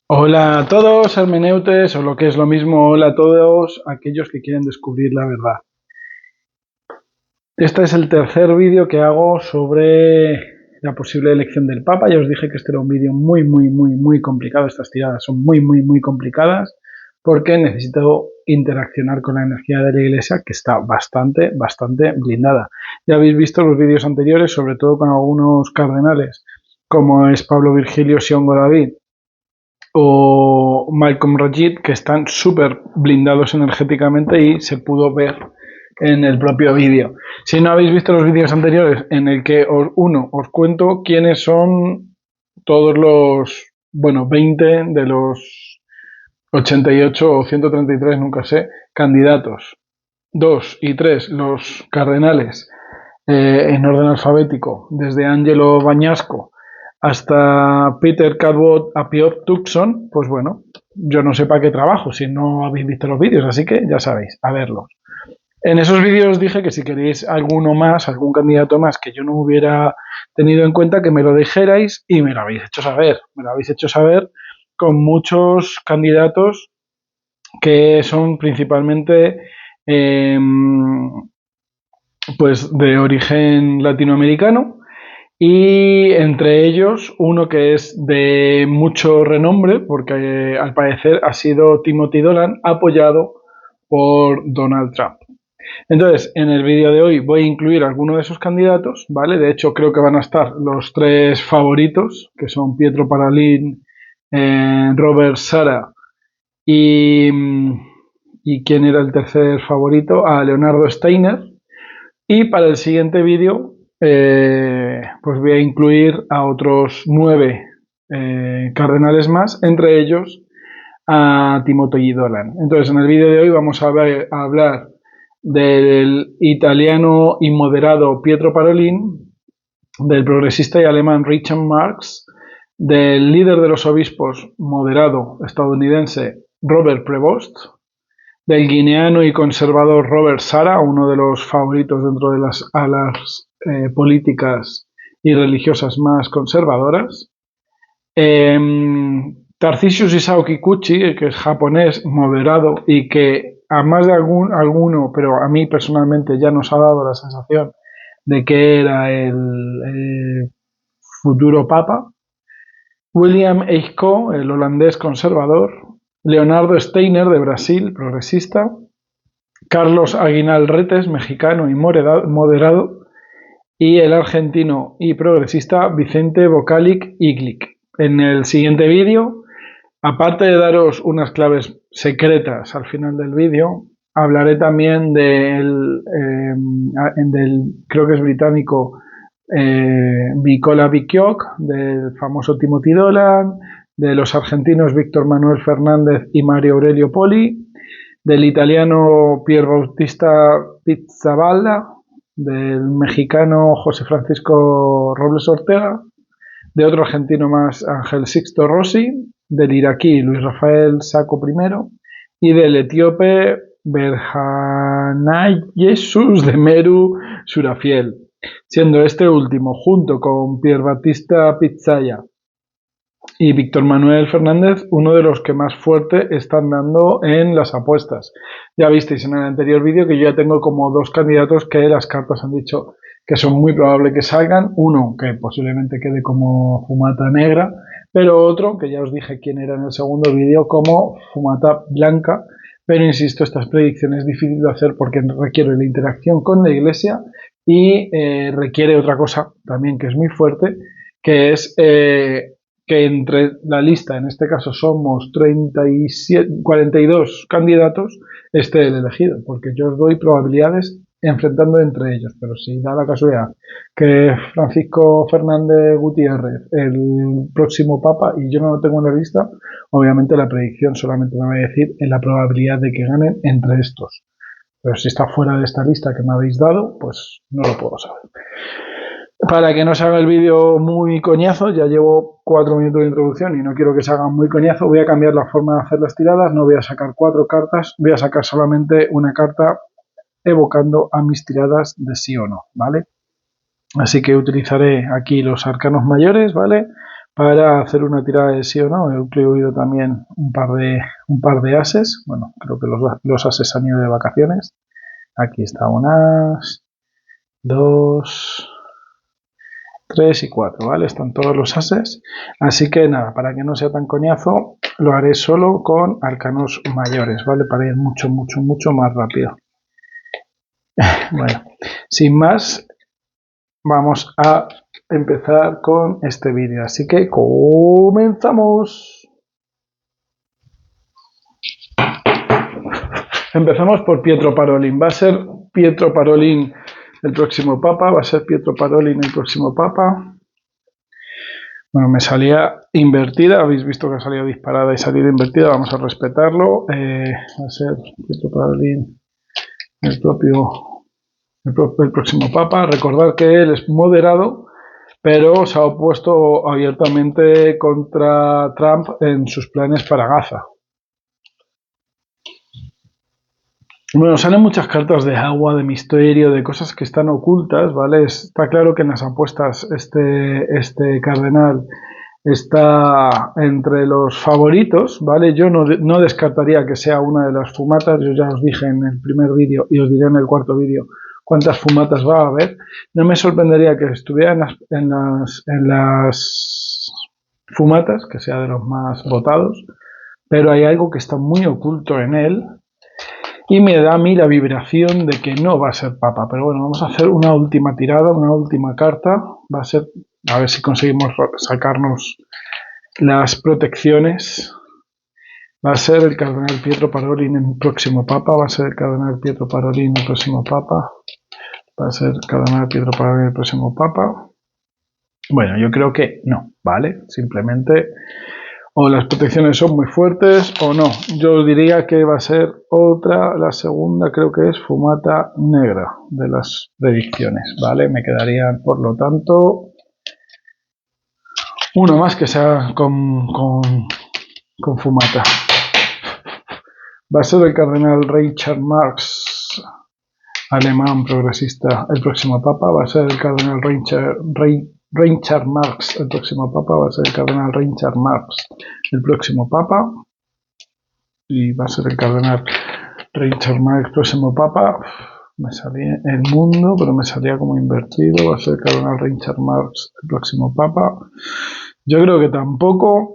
Hola a todos, hermeneutes, o lo que es lo mismo, hola a todos aquellos que quieren descubrir la verdad. Este es el tercer vídeo que hago sobre la posible elección del Papa. Ya os dije que este era un vídeo muy complicado. Estas tiradas son muy complicadas porque necesito interaccionar con la energía de la Iglesia, que está bastante blindada. Ya habéis visto los vídeos anteriores, sobre todo con algunos cardenales, como es Pablo Virgilio Siongo David o Malcolm Rajid, que están súper blindados energéticamente y se pudo ver en el propio vídeo. Si no habéis visto los vídeos anteriores en el que os cuento quiénes son todos los, 20 de los 88 o 133, nunca sé, candidatos. 2 y 3, los cardenales, en orden alfabético, desde Angelo Bañasco hasta Peter Cadbot a Piotr Tucson, pues bueno, yo no sé para qué trabajo si no habéis visto los vídeos, así que ya sabéis, a verlos. En esos vídeos dije que si queréis alguno más, algún candidato más que yo no hubiera tenido en cuenta, que me lo dijerais y me lo habéis hecho saber. Me lo habéis hecho saber con muchos candidatos que son principalmente pues de origen latinoamericano, y entre ellos uno que es de mucho renombre porque al parecer ha sido Timothy Dolan, apoyado por Donald Trump. Entonces, en el vídeo de hoy voy a incluir algunos de esos candidatos, ¿vale? De hecho, creo que van a estar los tres favoritos, que son Pietro Parolin, Robert Sara y, ¿quién era el tercer favorito? A Leonardo Steiner. Y para el siguiente vídeo, pues voy a incluir a otros 9 cardenales más, entre ellos a Timothy Dolan. Entonces, en el vídeo de hoy vamos a hablar del italiano y moderado Pietro Parolin, del progresista y alemán Richard Marx, del líder de los obispos moderado estadounidense Robert Prevost, del guineano y conservador Robert Sara, uno de los favoritos dentro de las alas políticas y religiosas más conservadoras. Tarcisius Isao Kikuchi, que es japonés moderado y que a más de alguno, pero a mí personalmente ya nos ha dado la sensación de que era el futuro papa. William Eichko, el holandés conservador. Leonardo Steiner, de Brasil, progresista. Carlos Aguinaldo Retes, mexicano y moderado. Y el argentino y progresista Vicente Bocalic Iglic. En el siguiente vídeo, aparte de daros unas claves secretas al final del vídeo, hablaré también del creo que es británico, Nicola Bicchioc, del famoso Timothy Dolan, de los argentinos Víctor Manuel Fernández y Mario Aurelio Poli, del italiano Pier Bautista Pizzaballa, del mexicano José Francisco Robles Ortega, de otro argentino más, Ángel Sixto Rossi, del iraquí Luis Rafael Sacco I y del etíope Berhanayesus de Meru Surafiel, siendo este último, junto con Pier Battista Pizzaya y Víctor Manuel Fernández, uno de los que más fuerte están dando en las apuestas. Ya visteis en el anterior vídeo que yo ya tengo como dos candidatos que las cartas han dicho que son muy probable que salgan. Uno que posiblemente quede como fumata negra, pero otro que ya os dije quién era en el segundo vídeo, como fumata blanca. Pero insisto, estas predicciones es difícil de hacer porque requiere la interacción con la Iglesia y requiere otra cosa también que es muy fuerte, que es que entre la lista, en este caso somos 42 candidatos, esté el elegido, porque yo os doy probabilidades enfrentando entre ellos, pero si da la casualidad que Francisco Fernández Gutiérrez, el próximo papa, y yo no lo tengo en la lista, obviamente la predicción solamente me va a decir en la probabilidad de que ganen entre estos. Pero si está fuera de esta lista que me habéis dado, pues no lo puedo saber. Para que no se haga el vídeo muy coñazo, ya llevo 4 minutos de introducción y no quiero que se haga muy coñazo, voy a cambiar la forma de hacer las tiradas, no voy a sacar 4 cartas, voy a sacar solamente una carta evocando a mis tiradas de sí o no, ¿vale? Así que utilizaré aquí los arcanos mayores, ¿vale? para hacer una tirada de sí o no. He incluido también un par de ases. Bueno, creo que los ases han ido de vacaciones. Aquí está un as, 2, 3 y 4, ¿vale? Están todos los ases. Así que nada, para que no sea tan coñazo, lo haré solo con arcanos mayores, ¿vale? Para ir mucho, mucho, mucho más rápido. Bueno, sin más, vamos a empezar con este vídeo. Así que comenzamos. Empezamos por Pietro Parolin. Va a ser Pietro Parolin el próximo papa. Va a ser Pietro Parolin el próximo papa. Bueno, me salía invertida. Habéis visto que ha salido disparada y salida invertida. Vamos a respetarlo. Va a ser Pietro Parolin el próximo papa. Recordad que él es moderado, pero se ha opuesto abiertamente contra Trump en sus planes para Gaza. Bueno, salen muchas cartas de agua, de misterio, de cosas que están ocultas, ¿vale? Está claro que en las apuestas este cardenal está entre los favoritos, ¿vale? Yo no descartaría que sea una de las fumatas. Yo ya os dije en el primer vídeo y os diré en el cuarto vídeo cuántas fumatas va a haber. No me sorprendería que estuviera en las fumatas, que sea de los más votados, pero hay algo que está muy oculto en él y me da a mí la vibración de que no va a ser papa. Pero bueno, vamos a hacer una última tirada, una última carta. Va a ser, a ver si conseguimos sacarnos las protecciones. Va a ser el cardenal Pietro Parolin el próximo papa. Va a ser el cardenal Pietro Parolin el próximo papa. Va a ser el cardenal Pietro Parolin el próximo papa. Bueno, yo creo que no, ¿vale? Simplemente o las protecciones son muy fuertes o no. Yo diría que va a ser otra, la segunda creo que es fumata negra de las predicciones, ¿vale? Me quedarían, por lo tanto, uno más que sea con fumata. Va a ser el cardenal Richard Marx, alemán progresista, el próximo papa. Va a ser el cardenal Richard Marx, el próximo papa. Va a ser el cardenal Richard Marx, el próximo papa. Y va a ser el cardenal Richard Marx, el próximo papa. Me salía el mundo, pero me salía como invertido. Va a ser el cardenal Richard Marx, el próximo papa. Yo creo que tampoco.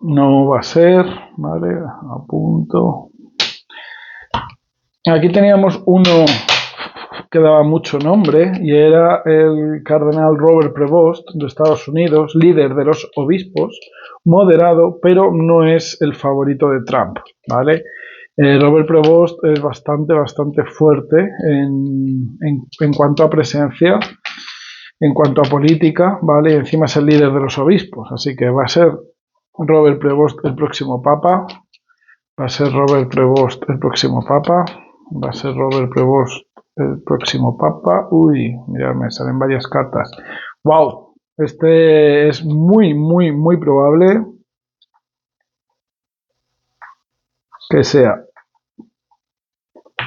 No va a ser, ¿vale? Apunto. Aquí teníamos uno que daba mucho nombre y era el cardenal Robert Prevost de Estados Unidos, líder de los obispos, moderado, pero no es el favorito de Trump, ¿vale? Robert Prevost es bastante fuerte en cuanto a presencia, en cuanto a política, ¿vale? Y encima es el líder de los obispos, así que va a ser Robert Prevost el próximo papa. Va a ser Robert Prevost el próximo papa. Va a ser Robert Prevost el próximo papa. Uy, mirad, me salen varias cartas. ¡Wow! Este es muy probable que sea.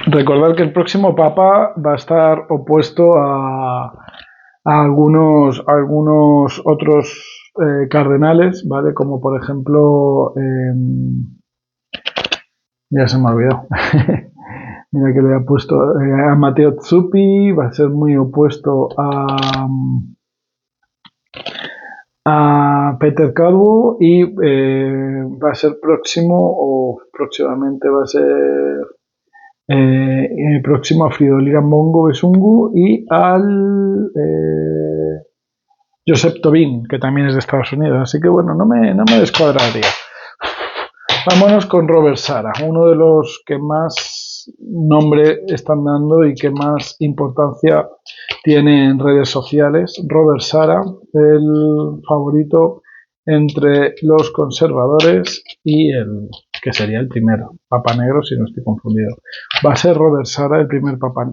Recordad que el próximo papa va a estar opuesto a algunos otros cardenales, ¿vale? Como por ejemplo, ya se me ha olvidado. Mira que le ha puesto a Matteo Zuppi, va a ser muy opuesto a Peter Calvo y va a ser próximamente va a ser próximo a Fridolin Ambongo Besungu y al Josep Tobin, que también es de Estados Unidos. Así que bueno, no me descuadraría. Vámonos con Robert Sara, uno de los que más nombre están dando y que más importancia tiene en redes sociales. Robert Sara, el favorito entre los conservadores y el que sería el primero, Papa Negro, si no estoy confundido. Va a ser Robert Sara el primer papa.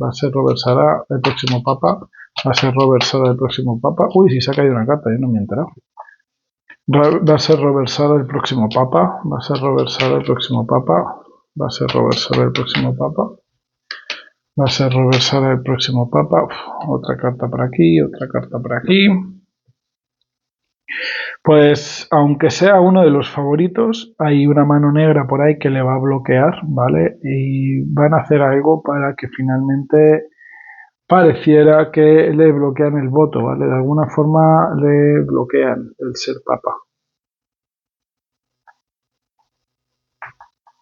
Va a ser Robert Sara el próximo papa. Va a ser Robert Sara el próximo papa. Uy, si se ha caído una carta, yo no me he enterado. Va a ser Robert Sara el próximo papa. Va a ser Robert Sara el próximo papa. Va a ser Robert Sara el próximo papa. Va a ser Robert Sara el próximo papa. Uf, otra carta por aquí, otra carta por aquí. Pues aunque sea uno de los favoritos, hay una mano negra por ahí que le va a bloquear, ¿vale? Y van a hacer algo para que finalmente pareciera que le bloquean el voto, ¿vale? De alguna forma le bloquean el ser papa.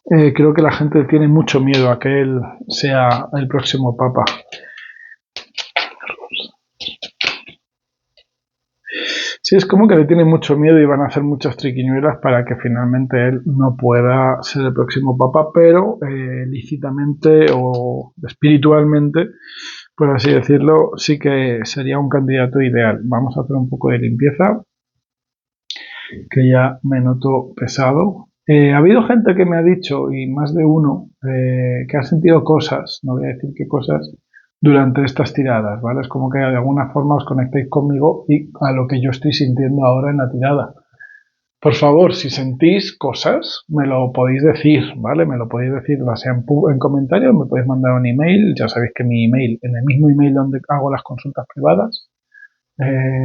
Creo que la gente tiene mucho miedo a que él sea el próximo papa. Sí, es como que le tienen mucho miedo y van a hacer muchas triquiñuelas para que finalmente él no pueda ser el próximo papa, pero lícitamente o espiritualmente, por así decirlo, sí que sería un candidato ideal. Vamos a hacer un poco de limpieza, que ya me noto pesado. Ha habido gente que me ha dicho, y más de uno, que ha sentido cosas, no voy a decir qué cosas, durante estas tiradas, ¿vale? Es como que de alguna forma os conectéis conmigo y a lo que yo estoy sintiendo ahora en la tirada. Por favor, si sentís cosas, me lo podéis decir, ¿vale? Me lo podéis decir, ya sea en comentarios, me podéis mandar un email, ya sabéis que mi email, en el mismo email donde hago las consultas privadas,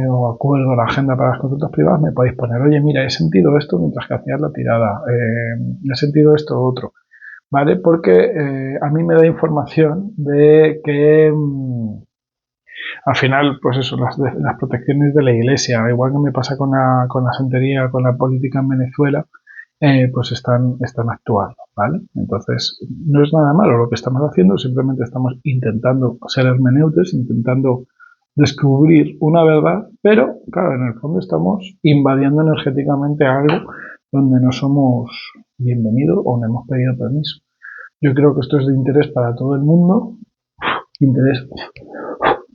o acuerdo la agenda para las consultas privadas, me podéis poner, oye, mira, he sentido esto mientras que hacías la tirada, he sentido esto otro, ¿vale? Porque a mí me da información de que al final, pues eso, las protecciones de la iglesia, igual que me pasa con la santería, con la política en Venezuela, pues están actuando, ¿vale? Entonces, no es nada malo lo que estamos haciendo, simplemente estamos intentando ser hermeneutes, intentando descubrir una verdad, pero claro, en el fondo estamos invadiendo energéticamente algo donde no somos bienvenidos o no hemos pedido permiso. Yo creo que esto es de interés para todo el mundo, interés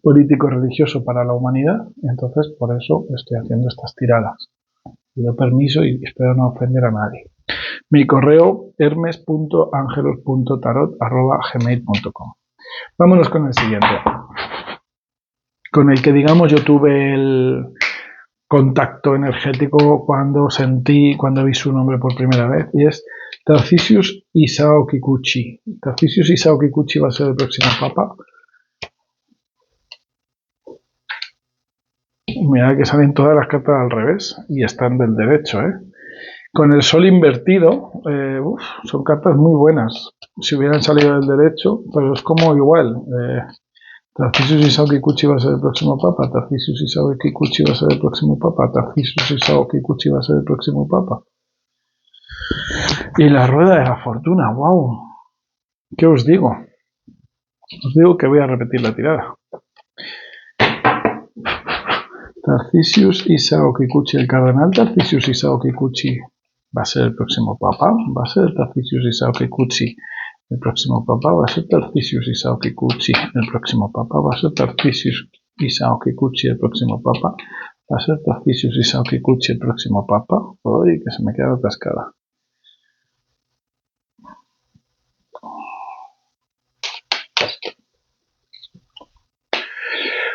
político y religioso para la humanidad, y entonces por eso estoy haciendo estas tiradas. Pido permiso y espero no ofender a nadie. Mi correo hermes.angelos.tarot@gmail.com. Vámonos con el siguiente, con el que digamos yo tuve el contacto energético cuando vi su nombre por primera vez, y es Tarcisius Isao Kikuchi. Tarcisius Isao Kikuchi va a ser el próximo papa. Mira que salen todas las cartas al revés y están del derecho, ¿eh? Con el sol invertido, son cartas muy buenas. Si hubieran salido del derecho, pero es como igual. Tarcisius Isao Kikuchi va a ser el próximo papa. Tarcisius Isao Kikuchi va a ser el próximo papa. Tarcisius Isao Kikuchi va a ser el próximo papa. Y la rueda de la fortuna, wow. ¿Qué os digo? Os digo que voy a repetir la tirada. Tarcisius Isao Kikuchi, el cardenal Tarcisius Isao Kikuchi va a ser el próximo papa. Va a ser Tarcisius Isao Kikuchi el próximo papa. Va a ser Tarcisius Isao Kikuchi el próximo papa. Va a ser Tarcisius Isao Kikuchi el próximo papa. Va a ser Tarcisius Isao Kikuchi el próximo papa. Uy, que se me queda atascada.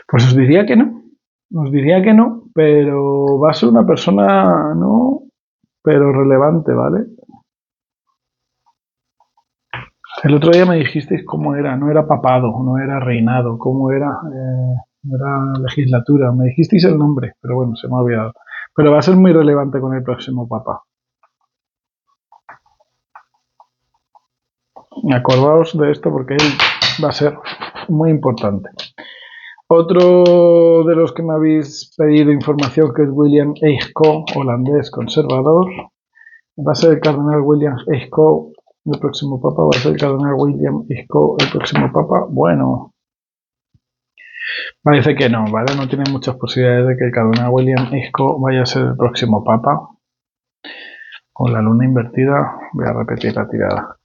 Pues os diría que no. Os diría que no, pero va a ser una persona, no, pero relevante, ¿vale? El otro día me dijisteis cómo era, no era papado, no era reinado, cómo era, no era legislatura, me dijisteis el nombre, pero bueno, se me ha olvidado. Pero va a ser muy relevante con el próximo papa. Acordaos de esto porque él va a ser muy importante. Otro de los que me habéis pedido información, que es William Eichko, holandés conservador, va a ser el cardenal William Eichko el próximo papa, va a ser el cardenal William Eichko el próximo papa. Bueno, parece que no, ¿vale? No tiene muchas posibilidades de que el cardenal William Eichko vaya a ser el próximo papa. Con la luna invertida voy a repetir la tirada.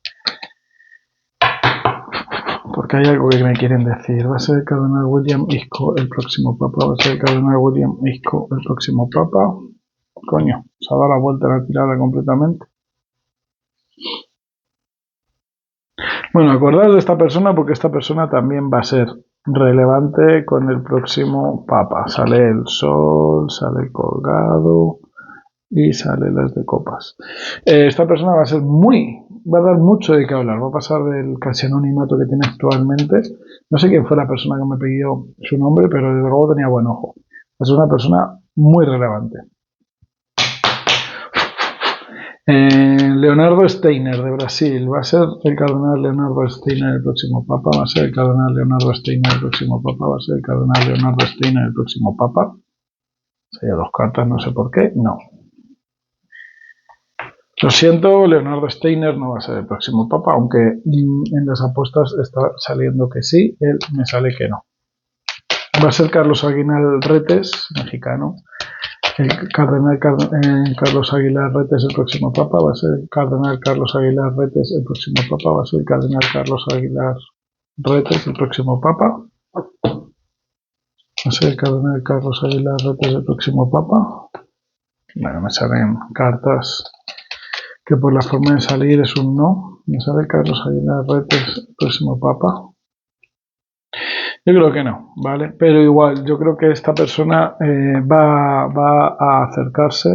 Porque hay algo que me quieren decir. Va a ser el cardenal William Eichko el próximo papa. Va a ser el cardenal William Eichko el próximo papa. Coño, se ha dado la vuelta a la tirada completamente. Bueno, acordaos de esta persona porque esta persona también va a ser relevante con el próximo papa. Sale el sol, sale el colgado y sale las de copas. Esta persona va a dar mucho de qué hablar. Va a pasar del casi anonimato que tiene actualmente. No sé quién fue la persona que me pidió su nombre, pero desde luego tenía buen ojo. Es una persona muy relevante. Leonardo Steiner de Brasil, ¿va a ser el cardenal Leonardo Steiner el próximo papa? ¿Va a ser el cardenal Leonardo Steiner el próximo papa? ¿Va a ser el cardenal Leonardo Steiner el próximo papa? Sería dos cartas, no sé por qué, no. Lo siento, Leonardo Steiner no va a ser el próximo papa, aunque en las apuestas está saliendo que sí, él me sale que no. Va a ser Carlos Aguilar Retes, mexicano. El cardenal Carlos Aguilar Retes el próximo papa, va a ser el cardenal Carlos Aguilar Retes el próximo papa, va a ser el cardenal Carlos Aguilar Retes el próximo papa, va a ser el cardenal Carlos Aguilar Retes el próximo papa. Bueno, me salen cartas que por la forma de salir es un no. Me sale Carlos Aguilar Retes el próximo papa. Yo creo que no, ¿vale? Pero igual, yo creo que esta persona va a acercarse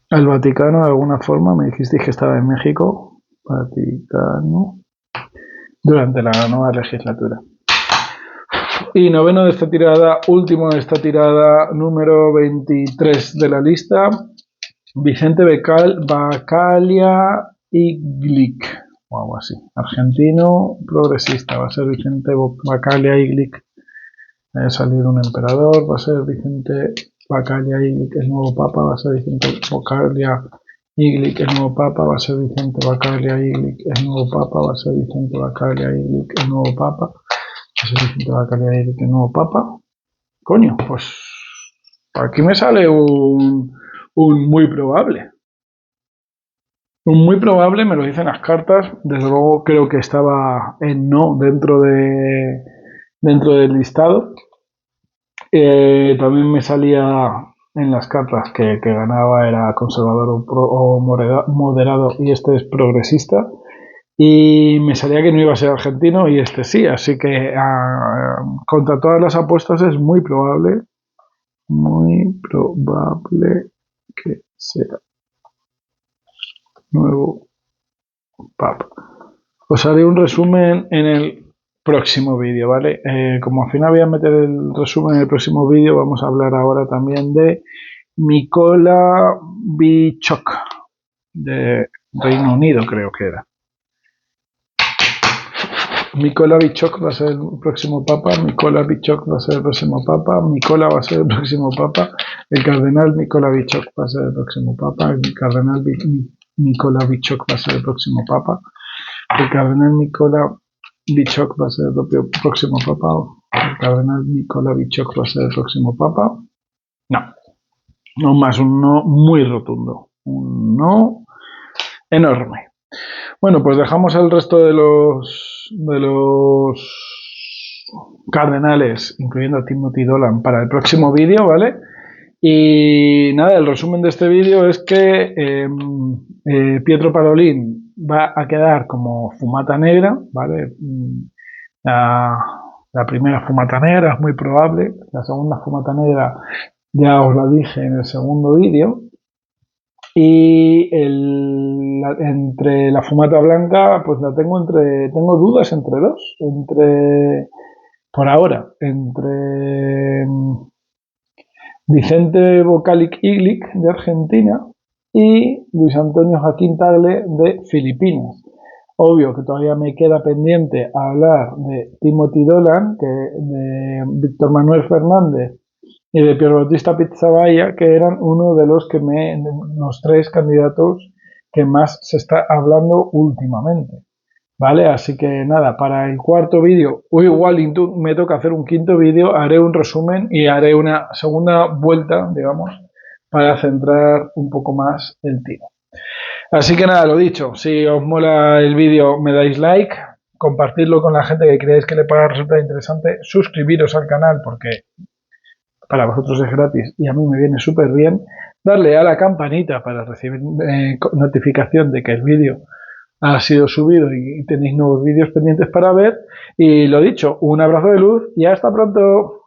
al Vaticano de alguna forma. Me dijisteis que estaba en México. Vaticano. Durante la nueva legislatura. Y noveno de esta tirada, último de esta tirada, número 23 de la lista, Vicente Bacalia Iglic, o algo así, argentino progresista, va a ser Vicente Bacalia Iglic, va a salir un emperador, va a ser Vicente Bacalia Iglic el nuevo papa, va a ser Vicente Bacalia Iglic el nuevo papa, va a ser Vicente Bacalia Iglic el nuevo papa, va a ser Vicente Bacalia Iglic el nuevo papa. Es el Vicente Bacalia Iglic el nuevo papa. Coño, pues aquí me sale un muy probable. Un muy probable, me lo dicen las cartas. Desde luego creo que estaba en no dentro del listado. También me salía en las cartas que ganaba era conservador o moderado y este es progresista. Y me salía que no iba a ser argentino y este sí, así que contra todas las apuestas es muy probable que sea nuevo papa. Os haré un resumen en el próximo vídeo, ¿vale? Como al final voy a meter el resumen en el próximo vídeo, vamos a hablar ahora también de Mikola Bichok, de Reino Unido creo que era. Mikola Bichok va a ser el próximo papa, Mikola Bichok va a ser el próximo papa, Mikola va a ser el próximo papa, el cardenal Mikola Bichok va a ser el próximo papa, el cardenal Mikola Bichok va a ser el próximo papa, el cardenal Mikola Bichok va a ser el próximo papa, el cardenal Mikola Bichok va a ser el próximo papa. No más, un no muy rotundo, un no enorme. Bueno, pues dejamos el resto de los cardenales, incluyendo a Timothy Dolan, para el próximo vídeo, ¿vale? Y nada, el resumen de este vídeo es que Pietro Parolin va a quedar como fumata negra, ¿vale? La primera fumata negra es muy probable, la segunda fumata negra ya os la dije en el segundo vídeo. Y entre la fumata blanca, pues la tengo dudas entre dos, por ahora, entre Vicente Bocalic Iglic de Argentina y Luis Antonio Joaquín Tagle de Filipinas. Obvio que todavía me queda pendiente hablar de Timothy Dolan, de Víctor Manuel Fernández y de Pier Bautista Pizzaballa, que eran uno de los los tres candidatos que más se está hablando últimamente, ¿vale? Así que nada, para el cuarto vídeo, o igual me toca hacer un quinto vídeo, haré un resumen y haré una segunda vuelta, digamos, para centrar un poco más el tiro. Así que nada, lo dicho, si os mola el vídeo me dais like, compartidlo con la gente que creáis que le pueda resultar interesante, suscribiros al canal porque para vosotros es gratis y a mí me viene súper bien, darle a la campanita para recibir notificación de que el vídeo ha sido subido y tenéis nuevos vídeos pendientes para ver. Y lo dicho, un abrazo de luz y hasta pronto.